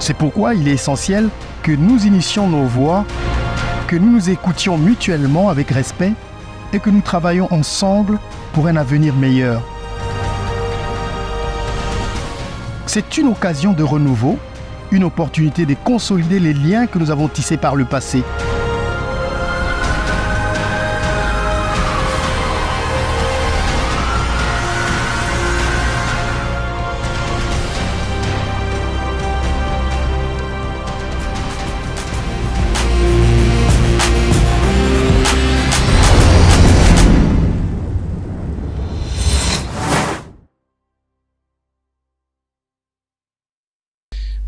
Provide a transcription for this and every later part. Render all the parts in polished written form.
C'est pourquoi il est essentiel que nous initions nos voix, que nous nous écoutions mutuellement avec respect et que nous travaillions ensemble pour un avenir meilleur. C'est une occasion de renouveau, une opportunité de consolider les liens que nous avons tissés par le passé.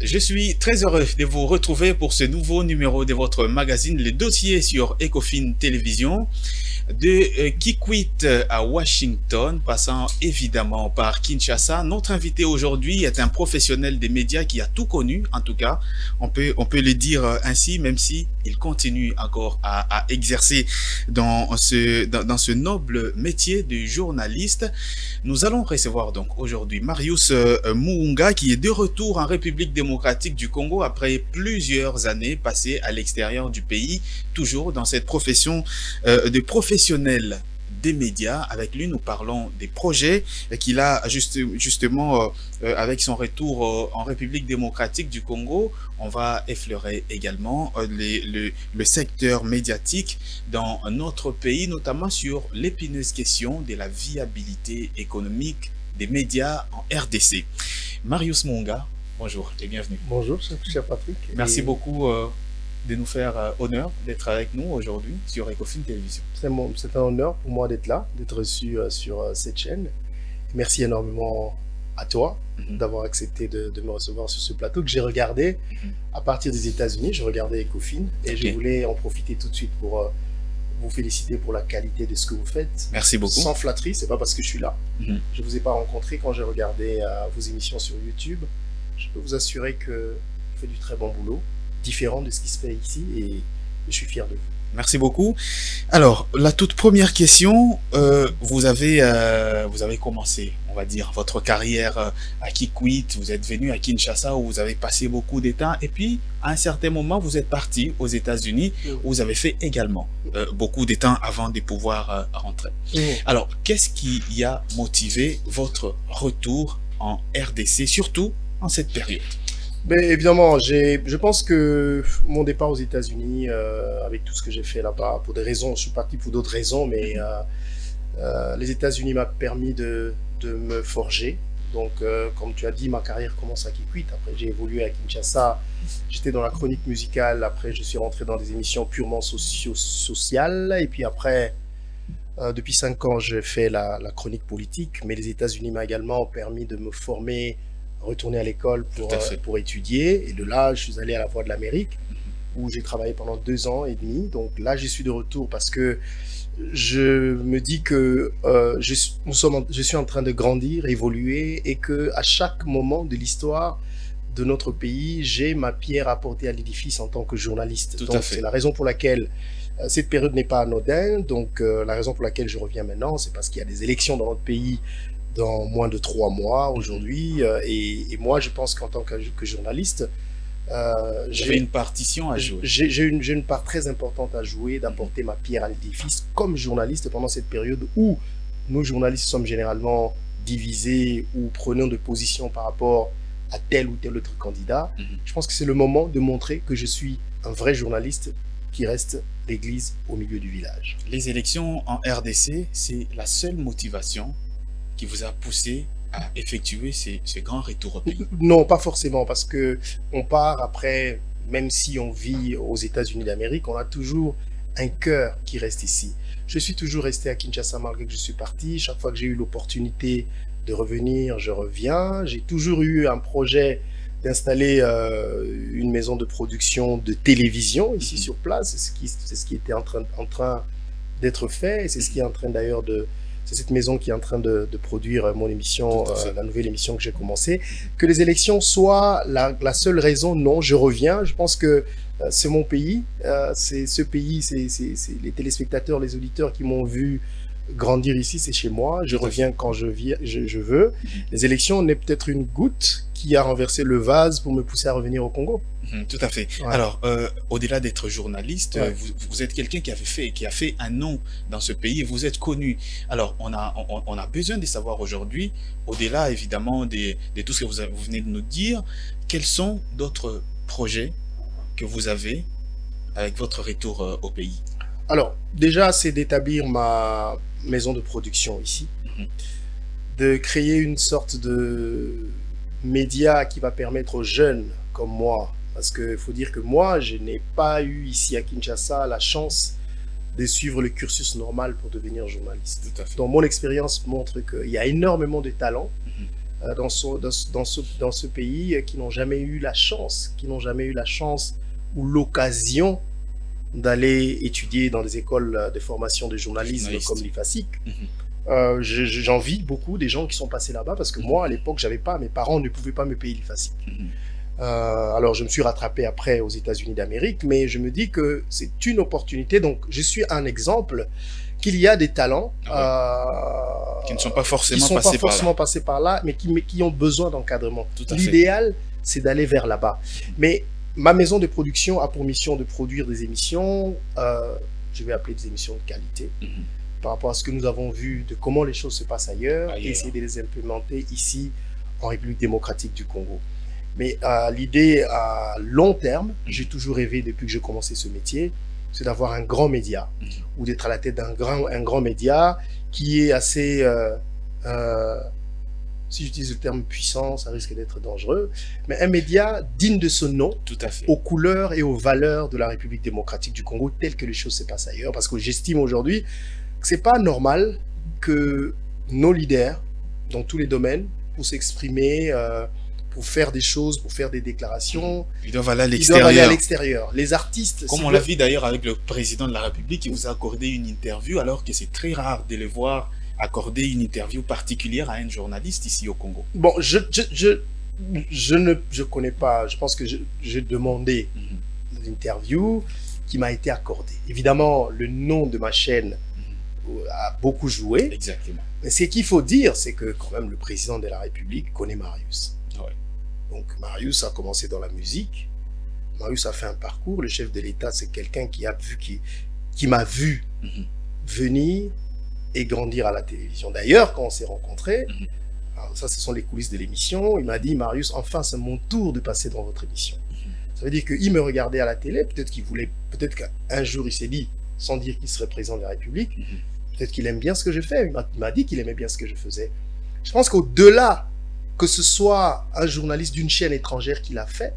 Je suis très heureux de vous retrouver pour ce nouveau numéro de votre magazine, le dossier sur Ecofin Télévision, de Kikwit à Washington, passant évidemment par Kinshasa. Notre invité aujourd'hui est un professionnel des médias qui a tout connu, en tout cas, on peut le dire ainsi, même si il continue encore à exercer dans ce noble métier de journaliste. Nous allons recevoir donc aujourd'hui Marius Muunga, qui est de retour en République démocratique du Congo après plusieurs années passées à l'extérieur du pays, toujours dans cette profession de professionnel des médias. Avec lui, nous parlons des projets qu'il a justement avec son retour en République démocratique du Congo. On va effleurer également le secteur médiatique dans notre pays, notamment sur l'épineuse question de la viabilité économique des médias en RDC. Marius Muunga, bonjour et bienvenue. Bonjour, cher Patrick. Merci beaucoup de nous faire honneur d'être avec nous aujourd'hui sur Ecofin Télévision. C'est un honneur pour moi d'être là, d'être reçu sur cette chaîne. Merci énormément à toi d'avoir accepté de me recevoir sur ce plateau que j'ai regardé à partir des États-Unis. Je regardais Ecofin et je voulais en profiter tout de suite pour vous féliciter pour la qualité de ce que vous faites. Merci beaucoup. Sans flatterie, c'est pas parce que je suis là. Je ne vous ai pas rencontré quand j'ai regardé vos émissions sur YouTube. Je peux vous assurer que vous faites du très bon boulot, différent de ce qui se fait ici, et je suis fier de vous. Merci beaucoup. Alors, la toute première question, vous avez commencé, on va dire, votre carrière à Kikwit, vous êtes venu à Kinshasa où vous avez passé beaucoup de temps, et puis à un certain moment, vous êtes parti aux États-Unis où vous avez fait également beaucoup de temps avant de pouvoir rentrer. Alors, qu'est-ce qui a motivé votre retour en RDC, surtout en cette période? Ben, évidemment, je pense que mon départ aux États-Unis, avec tout ce que j'ai fait là-bas, pour des raisons, je suis parti pour d'autres raisons, mais les États-Unis m'ont permis de me forger. Donc, comme tu as dit, ma carrière commence à Kikwit. Après, j'ai évolué à Kinshasa. J'étais dans la chronique musicale. Après, je suis rentré dans des émissions purement sociales. Et puis après, depuis 5 ans, je fais la chronique politique. Mais les États-Unis m'ont également permis de me former, retourner à l'école pour étudier, et de là je suis allé à la Voix de l'Amérique où j'ai travaillé pendant 2 ans et demi. Donc là je suis de retour parce que je me dis que je suis en train de grandir, évoluer, et que à chaque moment de l'histoire de notre pays, j'ai ma pierre à apporter à l'édifice en tant que journaliste. Donc c'est la raison pour laquelle cette période n'est pas anodine. Donc la raison pour laquelle je reviens maintenant, c'est parce qu'il y a des élections dans notre pays dans moins de 3 mois aujourd'hui, et moi je pense qu'en tant que journaliste, j'ai une partition à jouer. J'ai une part très importante à jouer, d'apporter ma pierre à l'édifice comme journaliste pendant cette période où nous journalistes sommes généralement divisés ou prenons de position par rapport à tel ou tel autre candidat. Je pense que c'est le moment de montrer que je suis un vrai journaliste qui reste l'église au milieu du village. Les élections en RDC, c'est la seule motivation qui vous a poussé à effectuer ce grand retour au pays? Non, pas forcément, parce que on part après, même si on vit aux États-Unis d'Amérique, on a toujours un cœur qui reste ici. Je suis toujours resté à Kinshasa malgré que je suis parti. Chaque fois que j'ai eu l'opportunité de revenir, je reviens. J'ai toujours eu un projet d'installer une maison de production de télévision ici sur place. C'est ce qui était en train d'être fait, et c'est ce qui est en train d'ailleurs c'est cette maison qui est en train de produire mon émission, la nouvelle émission que j'ai commencée. Que les élections soient la seule raison, non, je reviens. Je pense que c'est mon pays, c'est ce pays, c'est les téléspectateurs, les auditeurs qui m'ont vu Grandir ici, c'est chez moi. Je reviens quand je veux. Les élections n'est peut-être une goutte qui a renversé le vase pour me pousser à revenir au Congo. Tout à fait. Ouais. Alors, au-delà d'être journaliste, Ouais. vous êtes quelqu'un qui a fait un nom dans ce pays et vous êtes connu. Alors, on a besoin de savoir aujourd'hui, au-delà évidemment de tout ce que vous venez de nous dire, quels sont d'autres projets que vous avez avec votre retour au pays? Alors, déjà, c'est d'établir ma maison de production ici, Mhm. de créer une sorte de média qui va permettre aux jeunes comme moi, parce qu'il faut dire que moi, je n'ai pas eu ici à Kinshasa la chance de suivre le cursus normal pour devenir journaliste. Tout à fait. Donc, mon expérience montre qu'il y a énormément de talents Mhm. dans ce pays qui n'ont jamais eu la chance, ou l'occasion d'aller étudier dans des écoles de formation de journalisme Journaliste. comme l'IFASIC. Mhm. J'envie beaucoup des gens qui sont passés là-bas parce que moi, à l'époque, mes parents ne pouvaient pas me payer l'IFASIC. Mhm. Alors, je me suis rattrapé après aux États-Unis d'Amérique, mais je me dis que c'est une opportunité. Donc, je suis un exemple qu'il y a des talents Qui ne sont pas qui forcément sont pas passés par là. forcément passés par là, mais qui ont besoin d'encadrement. Tout à fait. L'idéal, c'est d'aller vers là-bas. Mais ma maison de production a pour mission de produire des émissions, je vais appeler des émissions de qualité, Mhm. par rapport à ce que nous avons vu de comment les choses se passent ailleurs, Ailleurs. et essayer de les implémenter ici en République démocratique du Congo. Mais l'idée à long terme, j'ai toujours rêvé depuis que j'ai commencé ce métier, c'est d'avoir un grand média, Mhm. ou d'être à la tête d'un grand média qui est assez, si j'utilise le terme puissant, ça risque d'être dangereux, mais un média digne de ce nom, Tout à fait. aux couleurs et aux valeurs de la République démocratique du Congo, telles que les choses se passent ailleurs, parce que j'estime aujourd'hui que c'est pas normal que nos leaders, dans tous les domaines, pour s'exprimer, pour faire des choses, pour faire des déclarations, Ils doivent aller à ils doivent aller à l'extérieur. l'extérieur. Les artistes... Comme s'ils on l'a veulent- vu d'ailleurs avec le président de la République qui vous a accordé une interview, alors que c'est très rare de le voir accorder une interview particulière à un journaliste ici au Congo. Bon, je connais pas, je pense que j'ai demandé Mhm. l'interview qui m'a été accordée. Évidemment, le nom de ma chaîne a beaucoup joué. Exactement. Mais ce qu'il faut dire, c'est que quand même le président de la République connaît Marius. Ouais. Donc Marius a commencé dans la musique. Marius a fait un parcours. Le chef de l'État, c'est quelqu'un qui m'a vu Mhm. venir et grandir à la télévision. D'ailleurs, quand on s'est rencontrés, Mhm. alors ça, ce sont les coulisses de l'émission, il m'a dit, Marius, enfin, c'est mon tour de passer dans votre émission. Ça veut dire qu'il me regardait à la télé, peut-être qu'un jour, il s'est dit, sans dire qu'il serait président de la République, Mhm. peut-être qu'il aime bien ce que je fais. Il m'a dit qu'il aimait bien ce que je faisais. Je pense qu'au-delà que ce soit un journaliste d'une chaîne étrangère qui l'a fait,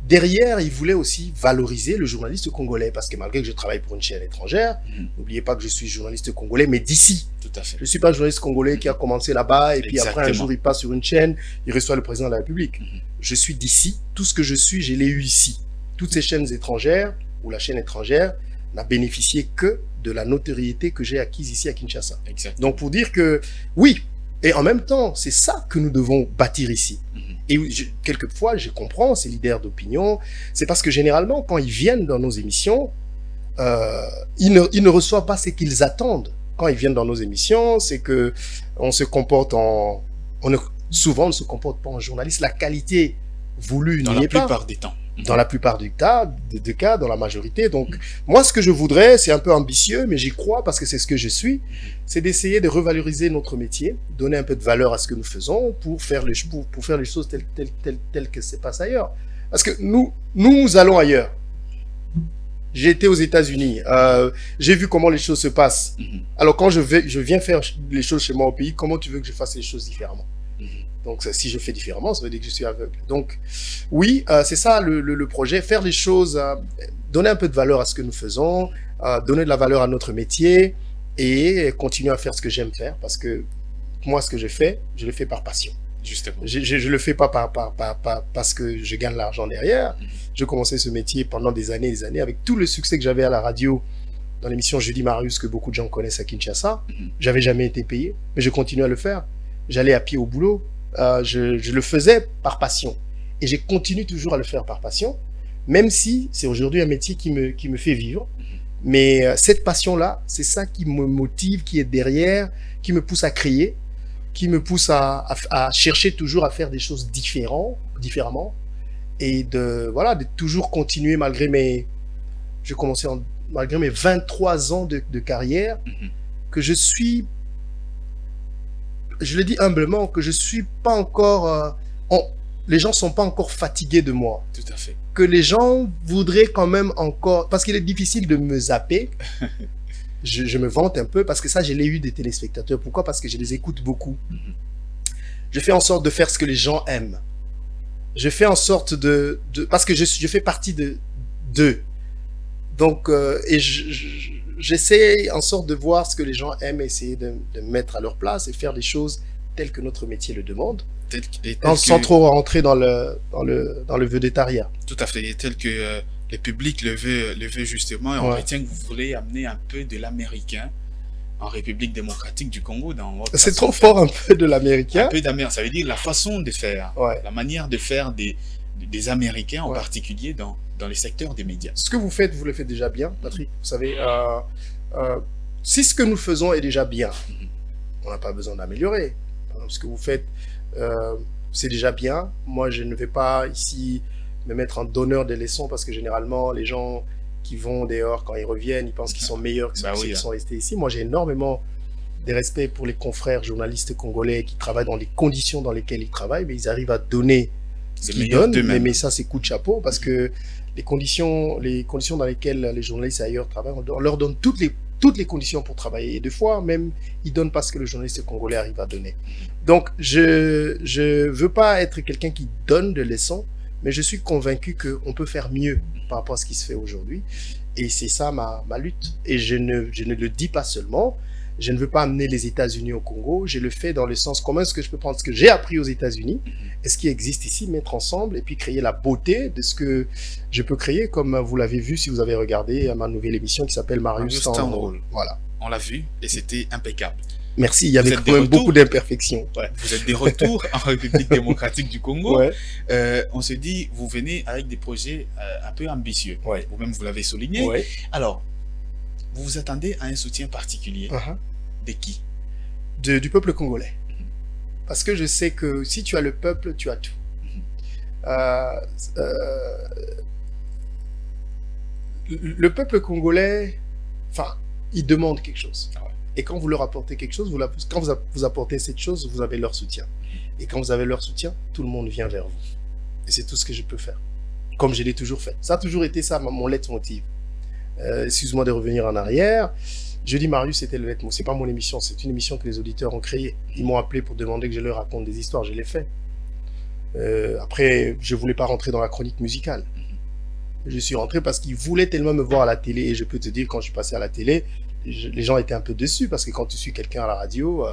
derrière, il voulait aussi valoriser le journaliste congolais. Parce que malgré que je travaille pour une chaîne étrangère, Mhm. n'oubliez pas que je suis journaliste congolais, mais d'ici. Tout à fait. Je ne suis pas un journaliste congolais qui a commencé là-bas et puis après un Exactement. jour il passe sur une chaîne, il reçoit le président de la République. Mhm. Je suis d'ici. Tout ce que je suis, je l'ai eu ici. Toutes ces chaînes étrangères ou la chaîne étrangère n'a bénéficié que de la notoriété que j'ai acquise ici à Kinshasa. Exactement. Donc pour dire que oui, et en même temps, c'est ça que nous devons bâtir ici. Mhm. Et quelquefois, je comprends ces leaders d'opinion, c'est parce que généralement, quand ils viennent dans nos émissions, ils ne reçoivent pas ce qu'ils attendent. Quand ils viennent dans nos émissions, c'est que on se comporte souvent on ne se comporte pas en journaliste. La qualité voulue Dans n'y la est pas. plupart des temps. Dans la plupart des cas, dans la majorité. Donc, moi, ce que je voudrais, c'est un peu ambitieux, mais j'y crois parce que c'est ce que je suis, c'est d'essayer de revaloriser notre métier, donner un peu de valeur à ce que nous faisons pour faire les choses telles que se passe ailleurs. Parce que nous allons ailleurs. J'ai été aux États-Unis, j'ai vu comment les choses se passent. Mhm. Alors, quand je viens faire les choses chez moi au pays, comment tu veux que je fasse les choses différemment? Mhm. Donc, si je fais différemment, ça veut dire que je suis aveugle. Donc, oui, c'est ça le projet, faire les choses, donner un peu de valeur à ce que nous faisons, donner de la valeur à notre métier et continuer à faire ce que j'aime faire parce que moi, ce que je le fais par passion. Justement. Je le fais pas parce que je gagne l'argent derrière. Mhm. Je commençais ce métier pendant des années avec tout le succès que j'avais à la radio dans l'émission Jeudi Marius que beaucoup de gens connaissent à Kinshasa. Mhm. J'avais jamais été payé, mais je continuais à le faire. J'allais à pied au boulot. Je le faisais par passion. Et je continue toujours à le faire par passion, même si c'est aujourd'hui un métier qui me fait vivre. Mais cette passion-là, c'est ça qui me motive, qui est derrière, qui me pousse à créer, qui me pousse à chercher toujours à faire des choses différemment, et de toujours continuer malgré mes 23 ans de carrière, que je le dis humblement, que je suis pas encore, les gens sont pas encore fatigués de moi. Tout à fait. Que les gens voudraient quand même encore, parce qu'il est difficile de me zapper. Je me vante un peu parce que ça, je l'ai eu des téléspectateurs. Pourquoi? Parce que je les écoute beaucoup. Je fais en sorte de faire ce que les gens aiment. Je fais en sorte parce que je fais partie d'eux. Donc, et j'essaie en sorte de voir ce que les gens aiment, essayer de mettre à leur place et faire des choses telles que notre métier le demande, sans trop rentrer dans le vedettariat. Tout à fait, tel que le public le veut justement, et on retient que vous voulez amener un peu de l'américain en République démocratique du Congo dans votre C'est trop fort, un peu de l'américain. Un peu d'américain, ça veut dire la façon de faire, la manière de faire des Américains en particulier dans les secteurs des médias. Ce que vous faites, vous le faites déjà bien, Patrick. Vous savez, si ce que nous faisons est déjà bien, on n'a pas besoin d'améliorer. Ce que vous faites, c'est déjà bien. Moi, je ne vais pas ici me mettre en donneur de leçons parce que généralement, les gens qui vont dehors, quand ils reviennent, ils pensent qu'ils sont meilleurs que ceux qui sont restés ici. Moi, j'ai énormément de respect pour les confrères journalistes congolais qui travaillent dans les conditions dans lesquelles ils travaillent, mais ils arrivent à donner ce qu'ils donnent. Mais ça, c'est coup de chapeau parce que les conditions dans lesquelles les journalistes ailleurs travaillent, on leur donne toutes les conditions pour travailler. Et des fois, même, ils ne donnent pas ce que le journaliste congolais arrive à donner. Donc, je veux pas être quelqu'un qui donne de leçons, mais je suis convaincu qu'on peut faire mieux par rapport à ce qui se fait aujourd'hui. Et c'est ça ma lutte. Et je ne le dis pas seulement. Je ne veux pas amener les États-Unis au Congo. Je le fais dans le sens comment est-ce que je peux prendre ce que j'ai appris aux États-Unis et ce qui existe ici, mettre ensemble et puis créer la beauté de ce que je peux créer, comme vous l'avez vu si vous avez regardé ma nouvelle émission qui s'appelle Marius Town Hall. Voilà. On l'a vu et c'était impeccable. Merci, il y avait quand même beaucoup d'imperfections. Ouais. Vous êtes de retour en République démocratique du Congo. On se dit, vous venez avec des projets un peu ambitieux. Vous-même, vous l'avez souligné. Alors, vous vous attendez à un soutien particulier de qui? Du peuple congolais. Parce que je sais que si tu as le peuple, tu as tout. Le peuple congolais, il demande quelque chose. Et quand vous leur apportez quelque chose, quand vous apportez cette chose, vous avez leur soutien. Et quand vous avez leur soutien, tout le monde vient vers vous. Et c'est tout ce que je peux faire. Comme je l'ai toujours fait. Ça a toujours été ça, mon leitmotiv. Excuse-moi de revenir en arrière. Je dis Marius, c'était le leitmotiv. C'est pas mon émission, c'est une émission que les auditeurs ont créée. Ils m'ont appelé pour demander que je leur raconte des histoires, je l'ai fait. Après, je voulais pas rentrer dans la chronique musicale. Je suis rentré parce qu'ils voulaient tellement me voir à la télé. Et je peux te dire, quand je suis passé à la télé, les gens étaient un peu déçus parce que quand tu suis quelqu'un à la radio,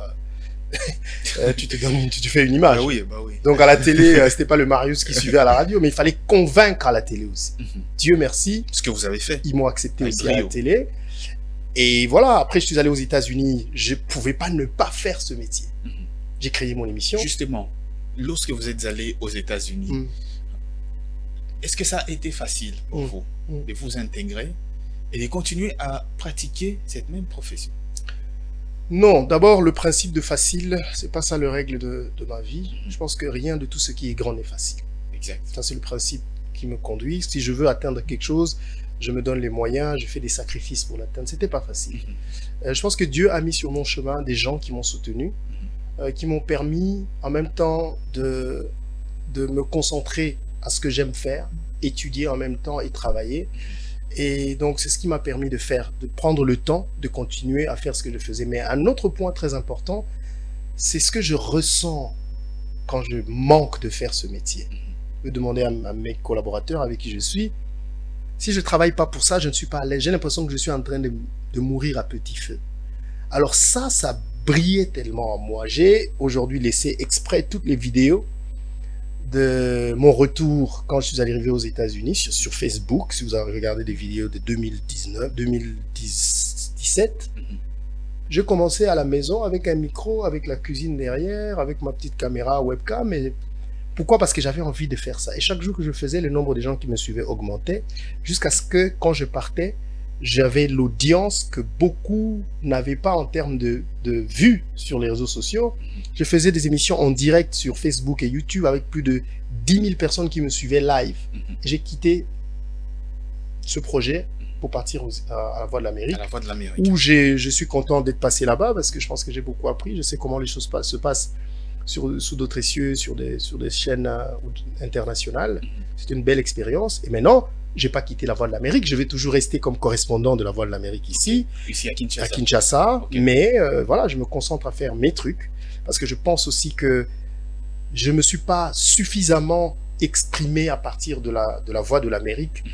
tu te fais une image. Bah oui. Donc à la télé, c'était pas le Marius qui suivait à la radio, mais il fallait convaincre à la télé aussi. Dieu merci. Ce que vous avez fait. Ils m'ont accepté aussi à la télé. Et voilà, après je suis allé aux États-Unis, je pouvais pas ne pas faire ce métier. J'ai créé mon émission. Justement, lorsque vous êtes allé aux États-Unis, est-ce que ça a été facile pour vous de vous intégrer et de continuer à pratiquer cette même profession? Non, d'abord le principe de facile, c'est pas ça la règle de ma vie. Je pense que rien de tout ce qui est grand n'est facile. Exact. Ça c'est le principe qui me conduit. Si je veux atteindre quelque chose, je me donne les moyens, je fais des sacrifices pour l'atteindre. C'était pas facile. Je pense que Dieu a mis sur mon chemin des gens qui m'ont soutenu, qui m'ont permis en même temps de me concentrer à ce que j'aime faire, étudier en même temps et travailler. Et donc, c'est ce qui m'a permis de prendre le temps de continuer à faire ce que je faisais. Mais un autre point très important, c'est ce que je ressens quand je manque de faire ce métier. Je peux demander à mes collaborateurs avec qui je suis, si je ne travaille pas pour ça, je ne suis pas à l'aise. J'ai l'impression que je suis en train de mourir à petit feu. Alors ça brillait tellement en moi. J'ai aujourd'hui laissé exprès toutes les vidéos de mon retour quand je suis arrivé aux États-Unis sur Facebook. Si vous avez regardé des vidéos de 2017, je commençais à la maison avec un micro, avec la cuisine derrière, avec ma petite caméra webcam. Et pourquoi? Parce que j'avais envie de faire ça. Et chaque jour que je faisais, le nombre de gens qui me suivaient augmentait jusqu'à ce que quand je partais, j'avais l'audience que beaucoup n'avaient pas en termes de vues sur les réseaux sociaux. Je faisais des émissions en direct sur Facebook et YouTube avec plus de 10 000 personnes qui me suivaient live. J'ai quitté ce projet pour partir à la Voix de l'Amérique. À la Voix de l'Amérique. Où je suis content d'être passé là-bas parce que je pense que j'ai beaucoup appris. Je sais comment les choses se passent sous d'autres cieux, sur des chaînes internationales. C'était une belle expérience. Et maintenant, j'ai pas quitté la Voix de l'Amérique. Je vais toujours rester comme correspondant de la Voix de l'Amérique ici à Kinshasa. À Kinshasa. Okay. Mais voilà, je me concentre à faire mes trucs parce que je pense aussi que je me suis pas suffisamment exprimé à partir de la Voix de l'Amérique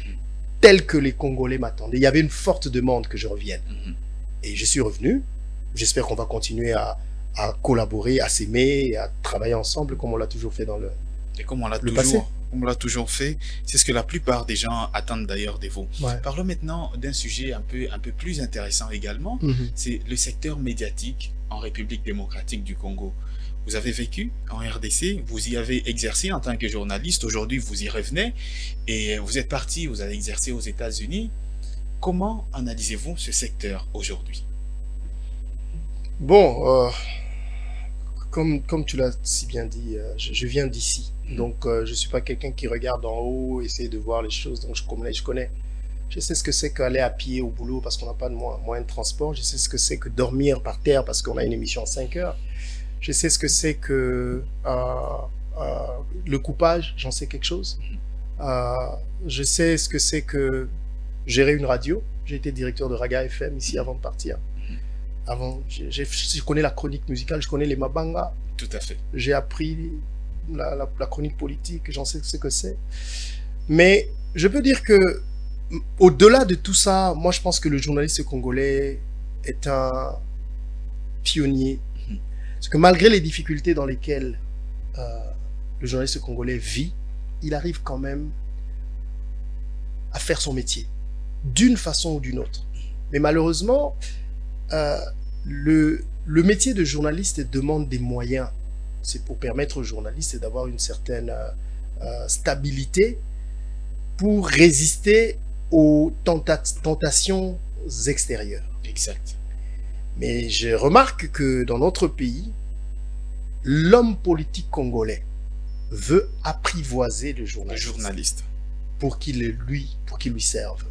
tel que les Congolais m'attendaient. Il y avait une forte demande que je revienne. Et je suis revenu. J'espère qu'on va continuer à collaborer, à s'aimer, à travailler ensemble comme on l'a toujours fait dans le Et comme on l'a passé. On l'a toujours fait, c'est ce que la plupart des gens attendent d'ailleurs de vous. Ouais. Parlons maintenant d'un sujet un peu plus intéressant également, c'est le secteur médiatique en République démocratique du Congo. Vous avez vécu en RDC, vous y avez exercé en tant que journaliste, aujourd'hui vous y revenez et vous êtes parti, vous avez exercé aux États-Unis. Comment analysez-vous ce secteur aujourd'hui? Bon, comme tu l'as si bien dit, je viens d'ici. Donc, je ne suis pas quelqu'un qui regarde en haut, essaie de voir les choses. Donc, je connais. Je sais ce que c'est qu'aller à pied au boulot parce qu'on n'a pas de moyen de transport. Je sais ce que c'est que dormir par terre parce qu'on a une émission en 5 heures. Je sais ce que c'est que le coupage, j'en sais quelque chose. Je sais ce que c'est que gérer une radio. J'ai été directeur de Raga FM ici avant de partir. Je connais la chronique musicale, je connais les Mabanga. Tout à fait. J'ai appris la chronique politique, j'en sais ce que c'est. Mais je peux dire que au-delà de tout ça, moi je pense que le journaliste congolais est un pionnier. Parce que malgré les difficultés dans lesquelles le journaliste congolais vit, il arrive quand même à faire son métier, d'une façon ou d'une autre. Mais malheureusement, le métier de journaliste demande des moyens. C'est pour permettre aux journalistes d'avoir une certaine stabilité pour résister aux tentations extérieures. Exact. Mais je remarque que dans notre pays, l'homme politique congolais veut apprivoiser le journaliste. Pour qu'il lui serve.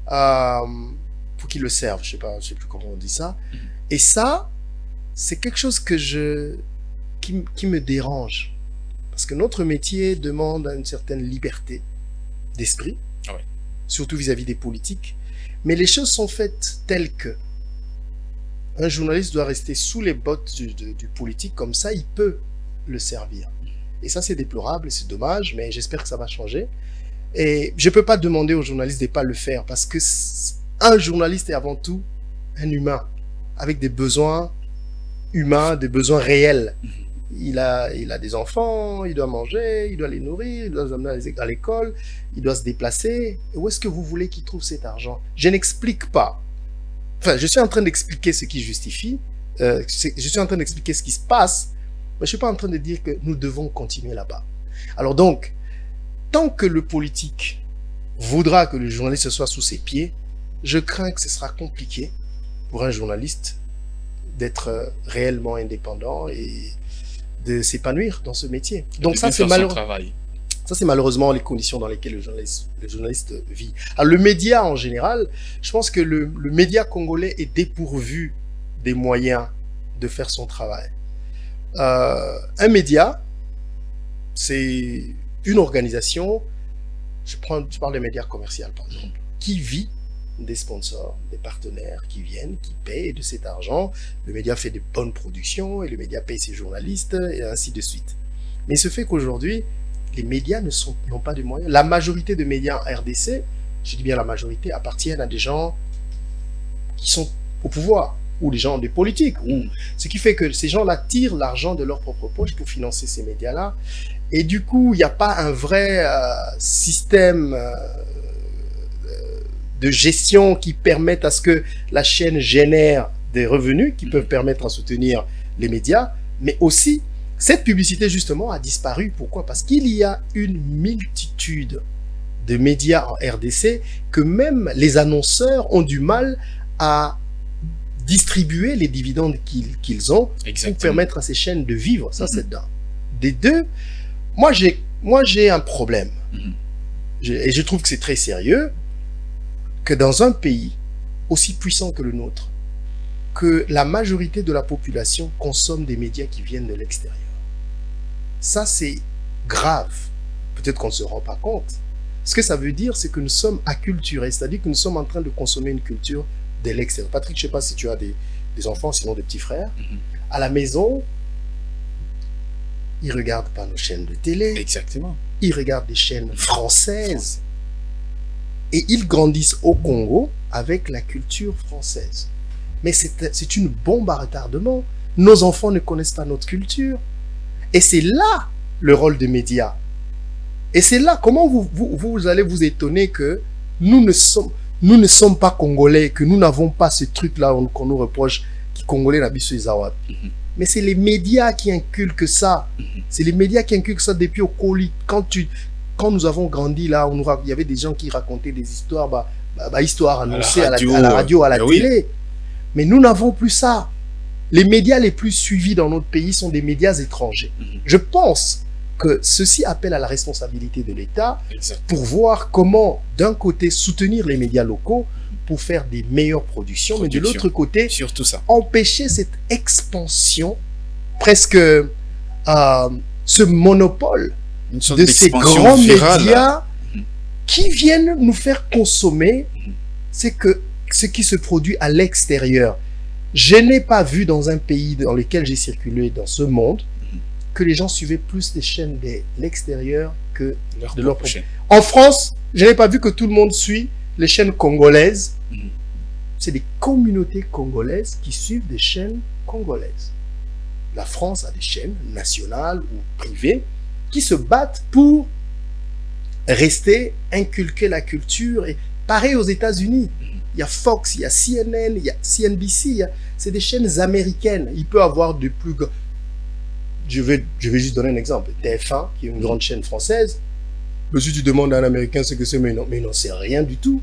Pour qu'il le serve, je sais plus comment on dit ça. Et ça, c'est quelque chose qui me dérange. Parce que notre métier demande une certaine liberté d'esprit, surtout vis-à-vis des politiques. Mais les choses sont faites telles que un journaliste doit rester sous les bottes du politique, comme ça il peut le servir. Et ça c'est déplorable et c'est dommage, mais j'espère que ça va changer. Et je ne peux pas demander aux journalistes de ne pas le faire, parce que un journaliste est avant tout un humain, avec des besoins humains, des besoins réels. Il a des enfants, il doit manger, il doit les nourrir, il doit les amener à l'école, il doit se déplacer. Et où est-ce que vous voulez qu'il trouve cet argent? Je n'explique pas. Enfin, je suis en train d'expliquer ce qui justifie, je suis en train d'expliquer ce qui se passe, mais je ne suis pas en train de dire que nous devons continuer là-bas. Alors donc, tant que le politique voudra que le journaliste soit sous ses pieds, je crains que ce sera compliqué pour un journaliste d'être réellement indépendant et de s'épanouir dans ce métier. Donc ça, c'est malheureusement les conditions dans lesquelles le journaliste vit. Alors le média en général, je pense que le média congolais est dépourvu des moyens de faire son travail. Un média, c'est une organisation, je parle des médias commerciaux par exemple, qui vit des sponsors, des partenaires qui viennent, qui payent de cet argent. Le média fait de bonnes productions et le média paye ses journalistes et ainsi de suite. Mais il se fait qu'aujourd'hui, les médias n'ont pas de moyens. La majorité de médias en RDC, je dis bien la majorité, appartiennent à des gens qui sont au pouvoir ou des gens des politiques. Ce qui fait que ces gens-là tirent l'argent de leur propre poche pour financer ces médias-là. Et du coup, il n'y a pas un vrai système de gestion qui permette à ce que la chaîne génère des revenus qui peuvent permettre à soutenir les médias, mais aussi cette publicité justement a disparu. Pourquoi? Parce qu'il y a une multitude de médias en RDC que même les annonceurs ont du mal à distribuer les dividendes qu'ils ont Exactement. pour permettre à ces chaînes de vivre. Ça, c'est d'un. Des deux, moi j'ai un problème. Et je trouve que c'est très sérieux que dans un pays aussi puissant que le nôtre, que la majorité de la population consomme des médias qui viennent de l'extérieur. Ça, c'est grave. Peut-être qu'on ne se rend pas compte. Ce que ça veut dire, c'est que nous sommes acculturés, c'est-à-dire que nous sommes en train de consommer une culture de l'extérieur. Patrick, je ne sais pas si tu as des enfants, sinon des petits frères. À la maison, ils ne regardent pas nos chaînes de télé. Exactement. Ils regardent des chaînes françaises. Et ils grandissent au Congo avec la culture française. Mais c'est une bombe à retardement. Nos enfants ne connaissent pas notre culture. Et c'est là le rôle des médias. Et c'est là, comment vous allez vous étonner que nous ne sommes pas congolais, que nous n'avons pas ce truc-là qu'on nous reproche, qui congolais n'a biso Zawa. Mais c'est les médias qui inculquent ça. C'est les médias qui inculquent ça depuis au colis. Quand nous avons grandi là, il y avait des gens qui racontaient des histoires, histoires annoncées à la radio, à la télé. Mais nous n'avons plus ça. Les médias les plus suivis dans notre pays sont des médias étrangers. Je pense que ceci appelle à la responsabilité de l'État pour voir comment, d'un côté, soutenir les médias locaux pour faire des meilleures productions, mais de l'autre côté, surtout ça, empêcher cette expansion, presque ce monopole de ces grands médias qui viennent nous faire consommer ce qui se produit à l'extérieur. Je n'ai pas vu dans un pays dans lequel j'ai circulé dans ce monde que les gens suivaient plus les chaînes de l'extérieur que de leur propre. En France, je n'ai pas vu que tout le monde suit les chaînes congolaises. C'est des communautés congolaises qui suivent des chaînes congolaises. La France a des chaînes nationales ou privées qui se battent pour rester, inculquer la culture. Et pareil aux États-Unis. Il y a Fox, il y a CNN, il y a CNBC. C'est des chaînes américaines. Il peut y avoir de plus... Je vais juste donner un exemple. TF1, qui est une grande chaîne française. Mais si tu demandes à un Américain ce que c'est, mais il n'en sait rien du tout.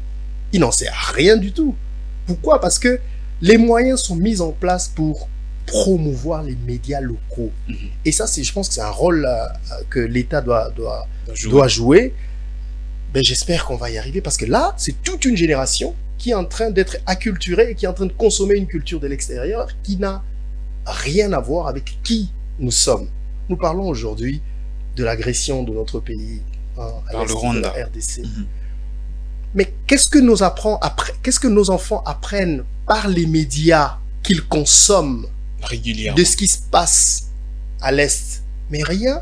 Il n'en sait rien du tout. Pourquoi? Parce que les moyens sont mis en place pour promouvoir les médias locaux. Et ça, je pense que c'est un rôle que l'État doit jouer. Ben, j'espère qu'on va y arriver parce que là, c'est toute une génération qui est en train d'être acculturée et qui est en train de consommer une culture de l'extérieur qui n'a rien à voir avec qui nous sommes. Nous parlons aujourd'hui de l'agression de notre pays par le Rwanda, la RDC. Mais qu'est-ce que nos enfants apprennent par les médias qu'ils consomment régulièrement de ce qui se passe à l'Est? Mais rien.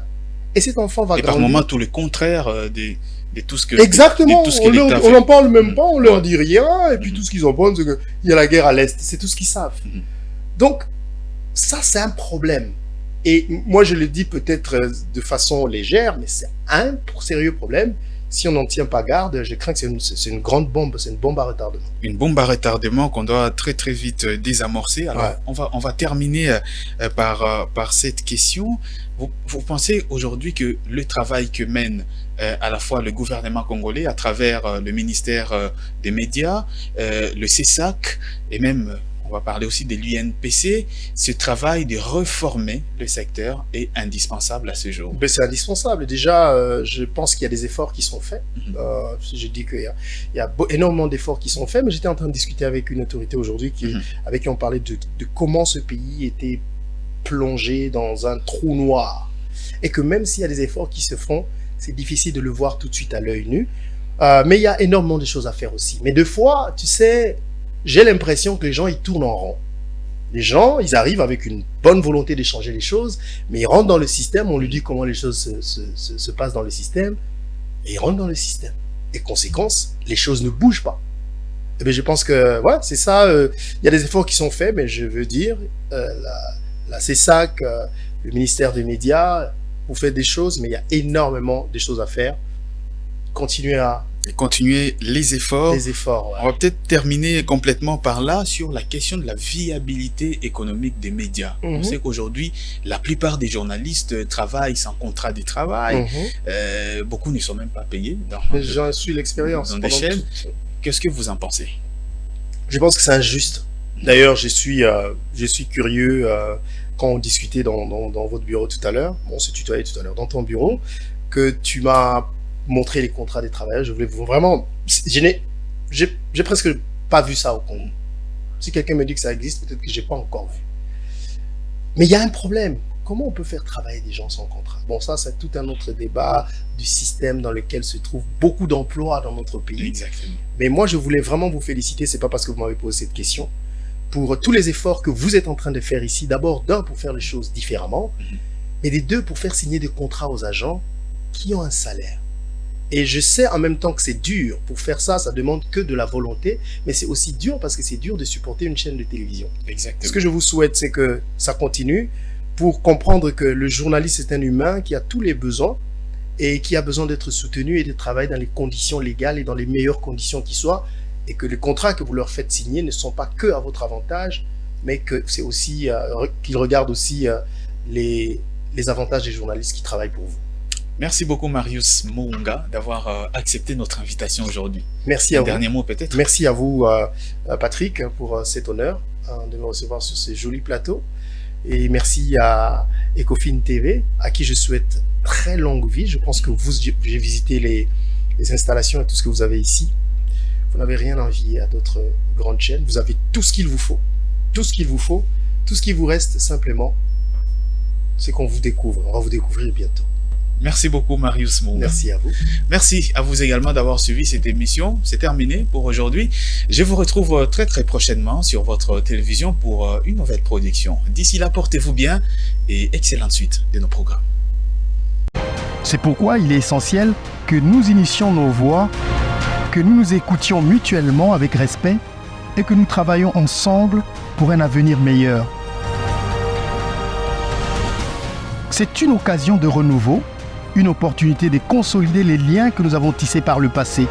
Et cet enfant va grandir. Et par moments, tout le contraire de tout ce que... Exactement. On n'en parle même pas, on leur dit rien. Et puis tout ce qu'ils en pensent, c'est qu'il y a la guerre à l'Est. C'est tout ce qu'ils savent. Donc, ça, c'est un problème. Et moi, je le dis peut-être de façon légère, mais c'est un sérieux problème. Si on n'en tient pas garde, je crains que c'est une grande bombe, c'est une bombe à retardement. Une bombe à retardement qu'on doit très très vite désamorcer. Alors, on va terminer par cette question. Vous pensez aujourd'hui que le travail que mène à la fois le gouvernement congolais à travers le ministère des médias, le CESAC et même... On va parler aussi de l'UNPC. Ce travail de reformer le secteur est indispensable à ce jour. C'est indispensable. Déjà, je pense qu'il y a des efforts qui sont faits. Je dis qu'il y a énormément d'efforts qui sont faits, mais j'étais en train de discuter avec une autorité aujourd'hui avec qui on parlait de comment ce pays était plongé dans un trou noir. Et que même s'il y a des efforts qui se font, c'est difficile de le voir tout de suite à l'œil nu. Mais il y a énormément de choses à faire aussi. Mais des fois, tu sais... J'ai l'impression que les gens, ils tournent en rond. Les gens, ils arrivent avec une bonne volonté d'échanger les choses, mais ils rentrent dans le système, on lui dit comment les choses se passent dans le système, et ils rentrent dans le système. Et conséquence, les choses ne bougent pas. Et bien, je pense que, ouais, c'est ça, il y a des efforts qui sont faits, mais je veux dire, la CESAC, le ministère des médias, vous faites des choses, mais il y a énormément de choses à faire. Continuez à Et continuer les efforts. Les efforts, ouais. On va peut-être terminer complètement par là sur la question de la viabilité économique des médias. On sait qu'aujourd'hui, la plupart des journalistes travaillent sans contrat de travail. Beaucoup ne sont même pas payés. J'en suis l'expérience. Dans des chaînes. Qu'est-ce que vous en pensez? Je pense que c'est injuste. D'ailleurs, je suis curieux quand on discutait dans votre bureau tout à l'heure, on s'est tutoyé tout à l'heure, dans ton bureau, que tu m'as montré les contrats des travailleurs. Je voulais vraiment... J'ai presque pas vu ça au Congo. Si quelqu'un me dit que ça existe, peut-être que j'ai pas encore vu. Mais il y a un problème. Comment on peut faire travailler des gens sans contrat? Bon, ça, c'est tout un autre débat du système dans lequel se trouvent beaucoup d'emplois dans notre pays. Exactement. Mais moi, je voulais vraiment vous féliciter, c'est pas parce que vous m'avez posé cette question, pour tous les efforts que vous êtes en train de faire ici. D'abord, d'un, pour faire les choses différemment, et des deux, pour faire signer des contrats aux agents qui ont un salaire. Et je sais en même temps que c'est dur. Pour faire ça, ça demande que de la volonté, mais c'est aussi dur parce que c'est dur de supporter une chaîne de télévision. Exactement. Ce que je vous souhaite, c'est que ça continue pour comprendre que le journaliste est un humain qui a tous les besoins et qui a besoin d'être soutenu et de travailler dans les conditions légales et dans les meilleures conditions qui soient, et que les contrats que vous leur faites signer ne sont pas que à votre avantage, mais que c'est aussi qu'ils regardent aussi les avantages des journalistes qui travaillent pour vous. Merci beaucoup Marius Mounga d'avoir accepté notre invitation aujourd'hui. Merci à vous. Dernier mot peut-être. Merci à vous Patrick pour cet honneur de me recevoir sur ces jolis plateaux. Et merci à Ecofin TV, à qui je souhaite très longue vie. Je pense que j'ai visité les installations et tout ce que vous avez ici. Vous n'avez rien à envier à d'autres grandes chaînes. Vous avez tout ce qu'il vous faut. Tout ce qu'il vous faut. Tout ce qui vous reste simplement, c'est qu'on vous découvre. On va vous découvrir bientôt. Merci beaucoup Marius Mounga. Merci à vous. Merci à vous également d'avoir suivi cette émission. C'est terminé pour aujourd'hui. Je vous retrouve très prochainement sur votre télévision pour une nouvelle production. D'ici là, portez-vous bien et excellente suite de nos programmes. C'est pourquoi il est essentiel que nous initions nos voix, que nous nous écoutions mutuellement avec respect et que nous travaillons ensemble pour un avenir meilleur. C'est une occasion de renouveau, une opportunité de consolider les liens que nous avons tissés par le passé.